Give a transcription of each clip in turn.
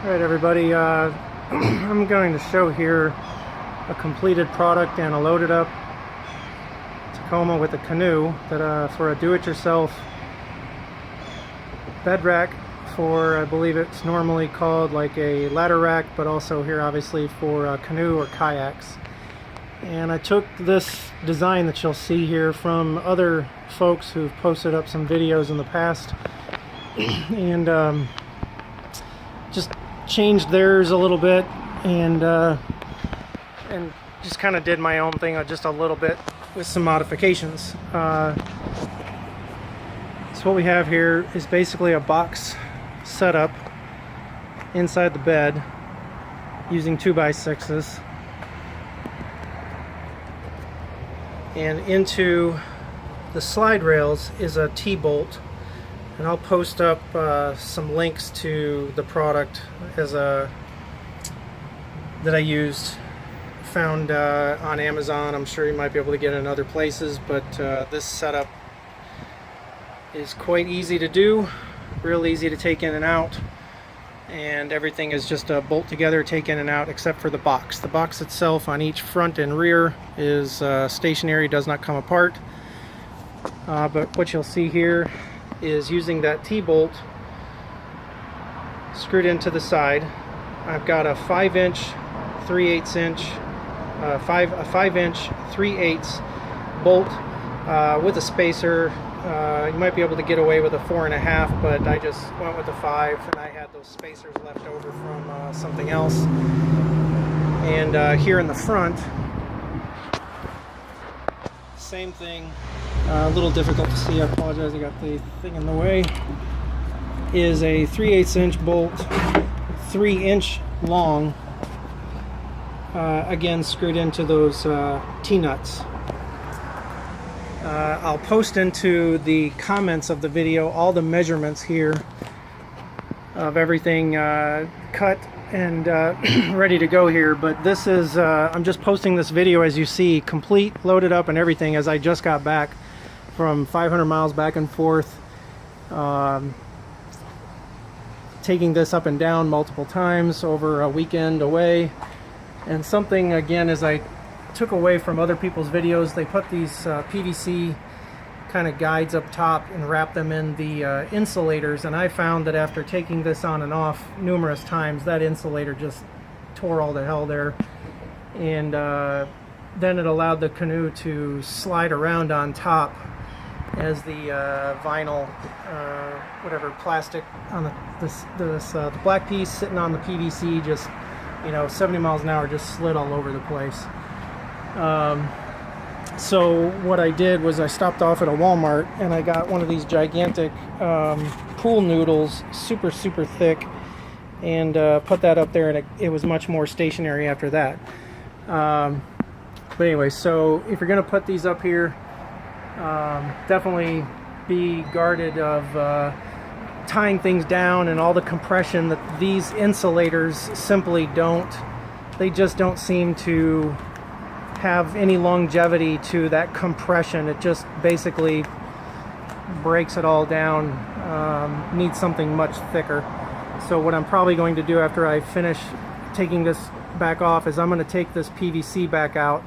Alright everybody, I'm going to show here a completed product and a loaded up Tacoma with a Canoe that for a do-it-yourself bed rack for, I believe it's normally called like a ladder rack, but also here obviously for canoe or kayaks. And I took this design that you'll see here from other folks who've posted up some videos in the past and just changed theirs a little bit and just kind of did my own thing just a little bit with some modifications. So what we have here is basically a box setup inside the bed using 2x6s, and into the slide rails is a T-bolt. And I'll post up some links to the product that I used, found on Amazon. I'm sure you might be able to get it in other places, but this setup is quite easy to do, real easy to take in and out, and everything is just a bolt together, take in and out, except for the box. The box itself on each front and rear is stationary, does not come apart. But what you'll see here is using that T-bolt screwed into the side. I've got a 5-inch 3/8 inch a 5-inch 3/8 bolt with a spacer. You might be able to get away with a 4.5, but I just went with the 5, and I had those spacers left over from something else. And here in the front, same thing. A little difficult to see, I apologize, I got the thing in the way, is a 3/8 inch bolt, 3-inch long, again screwed into those T-nuts. I'll post into the comments of the video all the measurements here of everything cut and ready to go here, but this is, I'm just posting this video as you see, complete, loaded up and everything, as I just got back from 500 miles back and forth, taking this up and down multiple times over a weekend away. And something, again, as I took away from other people's videos, they put these PVC kind of guides up top and wrap them in the insulators, and I found that after taking this on and off numerous times, that insulator just tore all to hell there, and then it allowed the canoe to slide around on top as the vinyl, whatever plastic on the black piece sitting on the PVC, just, you know, 70 miles an hour, just slid all over the place. So what I did was I stopped off at a Walmart and I got one of these gigantic pool noodles, super thick, and put that up there, and it was much more stationary after that. But anyway, so if you're going to put these up here, definitely be guarded of tying things down and all the compression that these insulators simply don't. They just don't seem to have any longevity to that compression. It just basically breaks it all down. Needs something much thicker. So what I'm probably going to do after I finish taking this back off is I'm going to take this PVC back out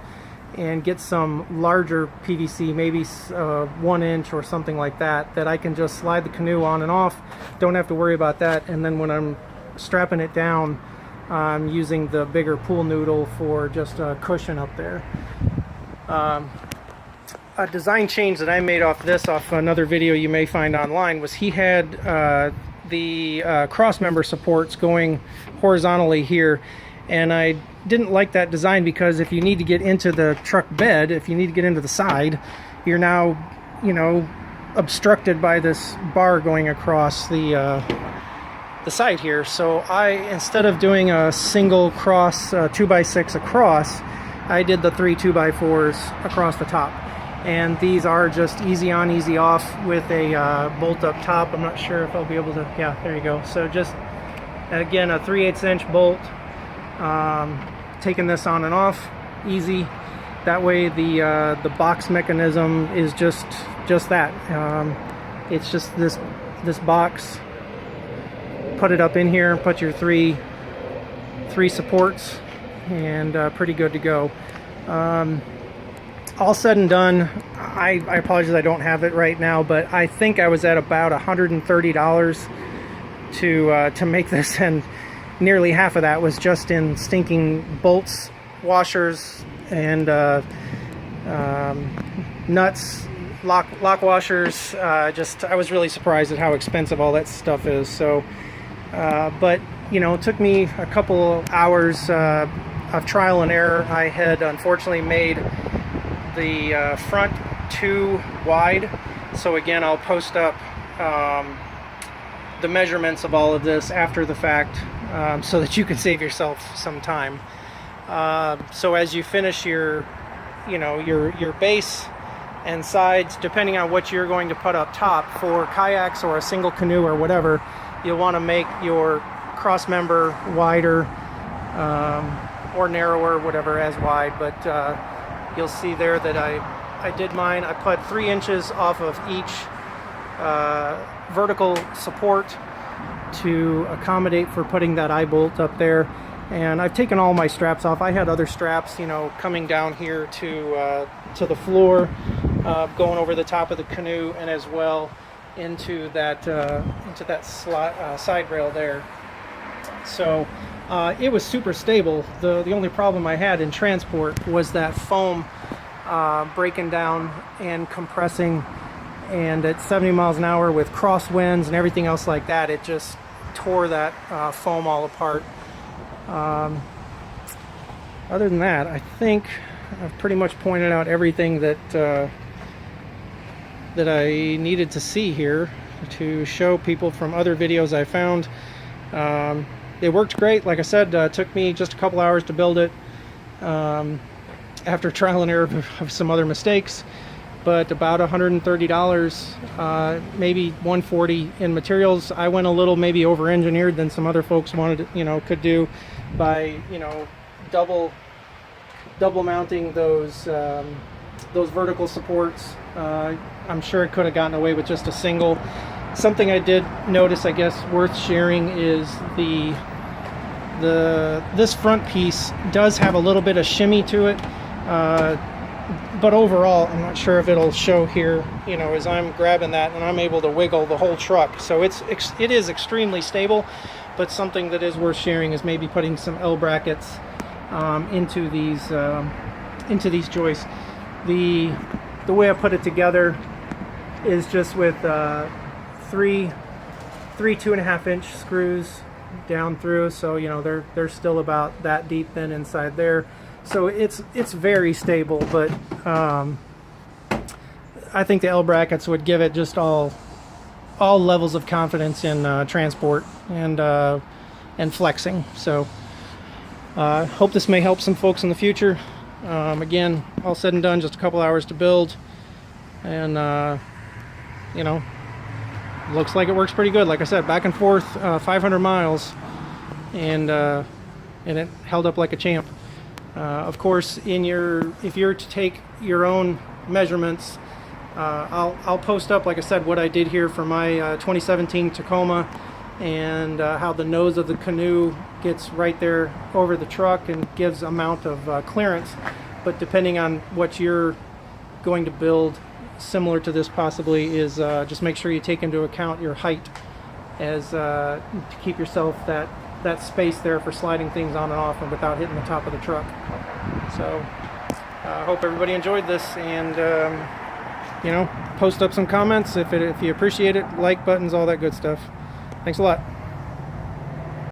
and get some larger PVC, maybe 1 inch or something like that, that I can just slide the canoe on and off, don't have to worry about that. And then when I'm strapping it down, I'm using the bigger pool noodle for just a cushion up there. A design change that I made off another video you may find online was he had the cross member supports going horizontally here, and I didn't like that design because if you need to get into the truck bed, if you need to get into the side, you're now, you know, obstructed by this bar going across the side here. So instead of doing a single cross 2x6 across, I did the 3 2x4s across the top, and these are just easy on, easy off with a bolt up top. I'm not sure if I'll be able to, yeah, there you go. So just, again, a 3/8 inch bolt, taking this on and off, easy. That way the box mechanism is just that. It's just this box put it up in here, put your three supports, and pretty good to go. All said and done, I apologize I don't have it right now, but I think I was at about $130 to make this, and nearly half of that was just in stinking bolts, washers, and nuts, lock washers. I was really surprised at how expensive all that stuff is. So, but you know, it took me a couple hours of trial and error. I had unfortunately made the front too wide. So again, I'll post up the measurements of all of this after the fact, so that you can save yourself some time. So as you finish your base and sides, depending on what you're going to put up top for kayaks or a single canoe or whatever, you'll want to make your cross member wider or narrower, whatever, as wide. But you'll see there that I did mine. I put 3 inches off of each vertical support to accommodate for putting that eye bolt up there. And I've taken all my straps off. I had other straps, you know, coming down here to the floor, going over the top of the canoe, and as well into that side rail there. So it was super stable. The only problem I had in transport was that foam breaking down and compressing, and at 70 miles an hour with crosswinds and everything else like that, it just tore that foam all apart. Other than that, I think I've pretty much pointed out everything that that I needed to see here to show people from other videos I found. It worked great. Like I said, took me just a couple hours to build it, after trial and error of some other mistakes, but about $130, maybe $140 in materials. I went a little maybe over engineered than some other folks wanted, could do, by double mounting those vertical supports. I'm sure it could have gotten away with just a single. Something I did notice, I guess, worth sharing is this front piece does have a little bit of shimmy to it, but overall, I'm not sure if it'll show here, as I'm grabbing that and I'm able to wiggle the whole truck. So it is extremely stable, but something that is worth sharing is maybe putting some L brackets into these joists. The way I put it together is just with three 2.5 inch screws down through, so they're still about that deep then inside there. So it's very stable, but I think the L brackets would give it just all levels of confidence in transport and flexing. So hope this may help some folks in the future. Again, all said and done, just a couple hours to build, and looks like it works pretty good. Like I said, back and forth 500 miles, and it held up like a champ. Of course, if you're to take your own measurements, I'll post up, like I said, what I did here for my 2017 Tacoma, and how the nose of the canoe gets right there over the truck and gives amount of clearance. But depending on what you're going to build, similar to this possibly, is just make sure you take into account your height, as to keep yourself that space there for sliding things on and off and without hitting the top of the truck. So I hope everybody enjoyed this, and post up some comments if you appreciate it, like buttons, all that good stuff. Thanks a lot.